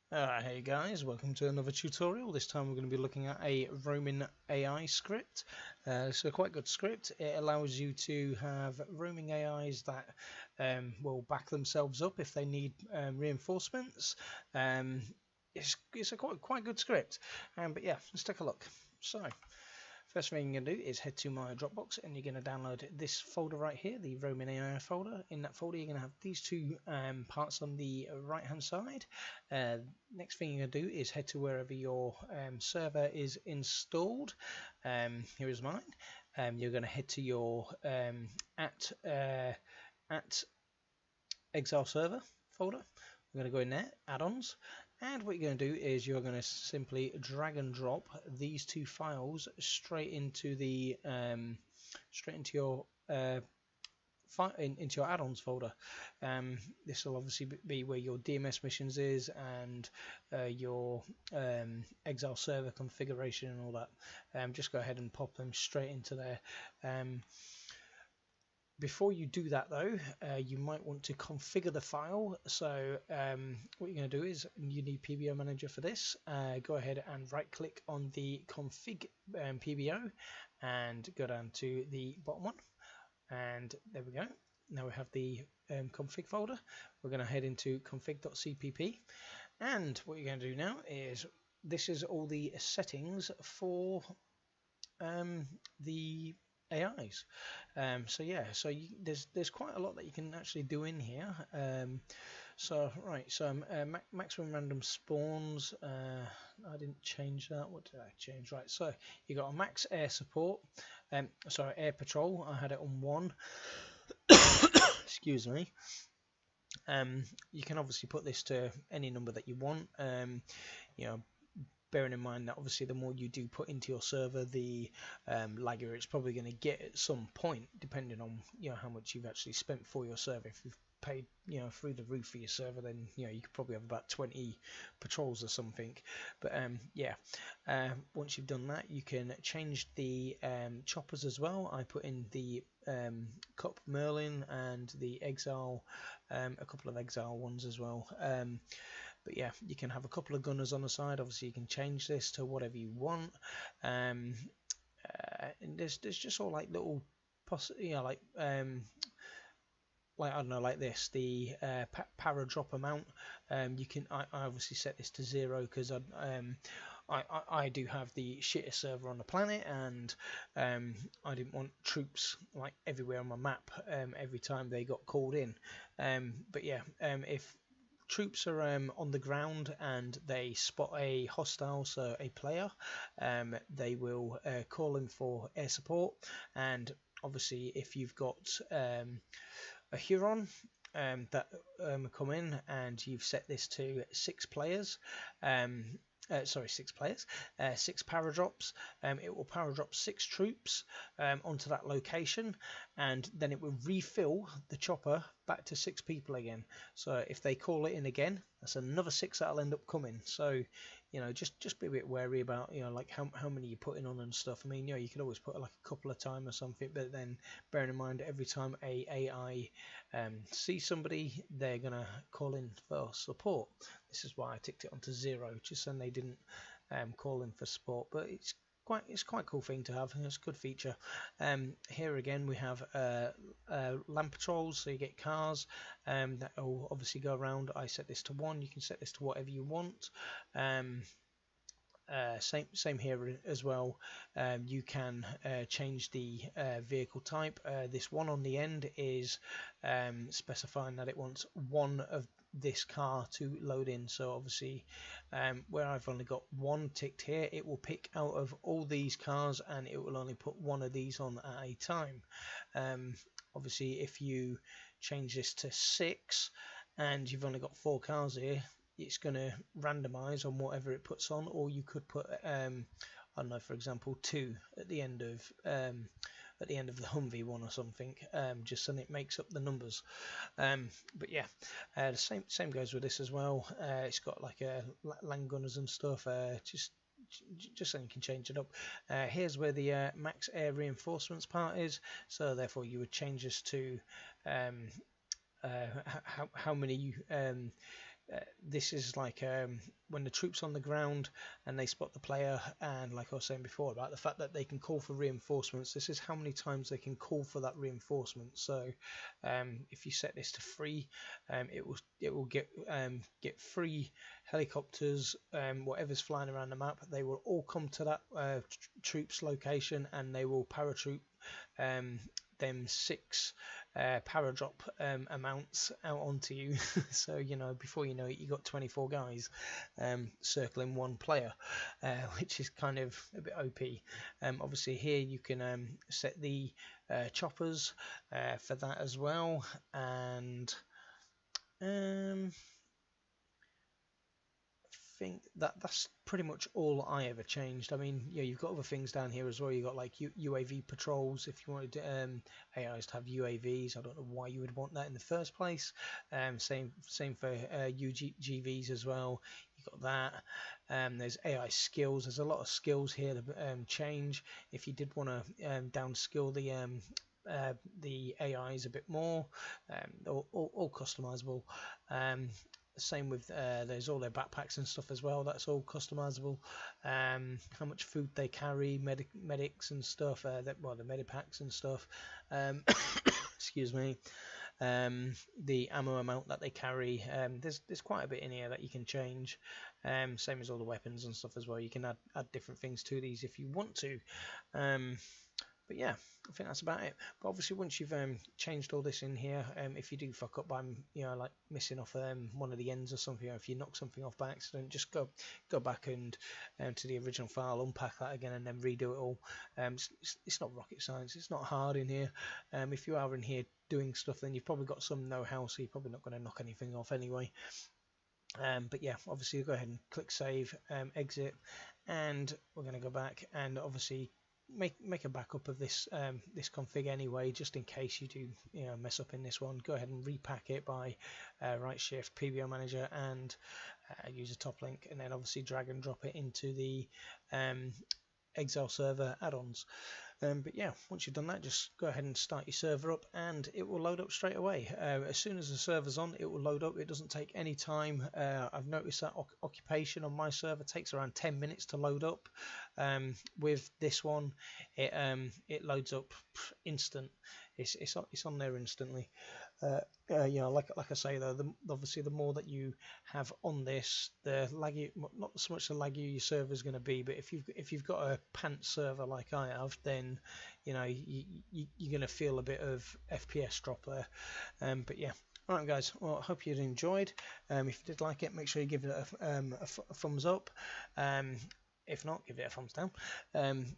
Hey guys, welcome to another tutorial. This time we're going to be looking at a roaming AI script. It's a quite good script. It allows you to have roaming AIs that will back themselves up if they need reinforcements. Um, it's a quite good script. But yeah, let's take a look. So, first thing you're going to do is head to my Dropbox and you're going to download this folder right here, the roaming AI folder. In that folder, you're going to have these two parts on the right hand side. Next thing you're going to do is head to wherever your server is installed. Here is mine. You're going to head to your at Exile server folder. We're going to go in there, add-ons, and what you're going to do is you're going to simply drag and drop these two files straight into the into your into your add-ons folder. This will obviously be where your DMS missions is and your Exile server configuration and all that. Just go ahead and pop them straight into there. Before you do that though, you might want to configure the file. So what you're going to do is you need PBO Manager for this. Go ahead and right click on the config PBO and go down to the bottom one. And there we go. Now we have the config folder. We're going to head into config.cpp. And what you're going to do now is this is all the settings for the AIs. So yeah, so there's quite a lot that you can actually do in here. So maximum random spawns. I didn't change that. What did I change? Right. So you got a max air support. Sorry, air patrol. I had it on 1. Excuse me. You can obviously put this to any number that you want. You know, bearing in mind that obviously the more you do put into your server, the lagger it's probably going to get at some point, depending on how much you've actually spent for your server. If you've paid through the roof for your server, then you could probably have about 20 patrols or something. But once you've done that, you can change the choppers as well. I put in the Cup Merlin and the Exile, a couple of Exile ones as well. But yeah, you can have a couple of gunners on the side. Obviously, you can change this to whatever you want. And there's just all like little, like I don't know, like this, the para drop amount. You can I obviously set this to 0 because I do have the shittest server on the planet, and I didn't want troops like everywhere on my map every time they got called in. But yeah, if troops are on the ground and they spot a hostile, so a player, they will call in for air support. And obviously if you've got a Huron that come in and you've set this to 6 players, 6 players, 6 paradrops. It will paradrop 6 troops onto that location, and then it will refill the chopper back to 6 people again. So if they call it in again, that's another 6 that'll end up coming. So just be a bit wary about like how many you're putting on and stuff. I mean, you could always put like a couple of time or something, but then bearing in mind every time a AI sees somebody, they're gonna call in for support. This is why I ticked it onto 0, just so they didn't call in for support. But it's quite a cool thing to have, and it's a good feature. Here again we have land patrols, so you get cars that will obviously go around. I set this to 1. You can set this to whatever you want. Same here as well. You can change the vehicle type. This one on the end is specifying that it wants one of this car to load in. So obviously where I've only got 1 ticked here, it will pick out of all these cars and it will only put 1 of these on at a time. Obviously if you change this to 6 and you've only got 4 cars here, it's going to randomize on whatever it puts on, or you could put I don't know, for example 2 at the end of the Humvee one or something, just so it makes up the numbers. But yeah, the same goes with this as well. It's got like land gunners and stuff, just so you can change it up. Here's where the max air reinforcements part is, so therefore you would change this to how many this is like when the troops on the ground and they spot the player, and like I was saying before about the fact that they can call for reinforcements, this is how many times they can call for that reinforcement. So if you set this to free, it will get free helicopters, whatever's flying around the map, they will all come to that troops location, and they will paratroop them 6 paradrop amounts out onto you. So before you know it, you got 24 guys circling one player, which is kind of a bit OP. Obviously here you can set the choppers for that as well, and think that's pretty much all I ever changed. I mean, yeah, you've got other things down here as well. You've got like UAV patrols. If you wanted AIs to have UAVs, I don't know why you would want that in the first place. Same for UGVs as well. You've got that. There's AI skills. There's a lot of skills here to change. If you did want to downskill the AIs a bit more, all customizable. Same with there's all their backpacks and stuff as well. That's all customizable. How much food they carry, medics and stuff. The medipacks and stuff. Excuse me. The ammo amount that they carry. There's quite a bit in here that you can change. Same as all the weapons and stuff as well. You can add different things to these if you want to. But yeah, I think that's about it. But obviously, once you've changed all this in here, if you do fuck up by like missing off one of the ends or something, or if you knock something off by accident, just go back and to the original file, unpack that again, and then redo it all. It's not rocket science. It's not hard in here. If you are in here doing stuff, then you've probably got some know-how, so you're probably not going to knock anything off anyway. But yeah, obviously go ahead and click save, exit, and we're going to go back and obviously make a backup of this this config anyway, just in case you do mess up in this one. Go ahead and repack it by right shift PBO manager and use a top link, and then obviously drag and drop it into the Exile server add-ons. But yeah, once you've done that, just go ahead and start your server up, and it will load up straight away. As soon as the server's on, it will load up. It doesn't take any time. I've noticed that occupation on my server takes around 10 minutes to load up. With this one, it loads up instant. It's on there instantly. Like I say though, obviously the more that you have on this, the laggy, not so much the laggy your server is going to be, but if you've got a pants server like I have, then you're going to feel a bit of FPS drop there. But yeah. Alright guys, well I hope you enjoyed. If you did like it, make sure you give it a thumbs up. If not, give it a thumbs down.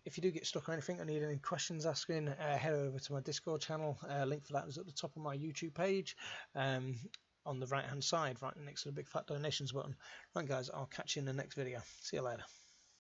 If you do get stuck or anything or need any questions asking, head over to my Discord channel. Link for that is at the top of my YouTube page on the right hand side, right next to the big fat donations button. Right guys, I'll catch you in the next video. See you later.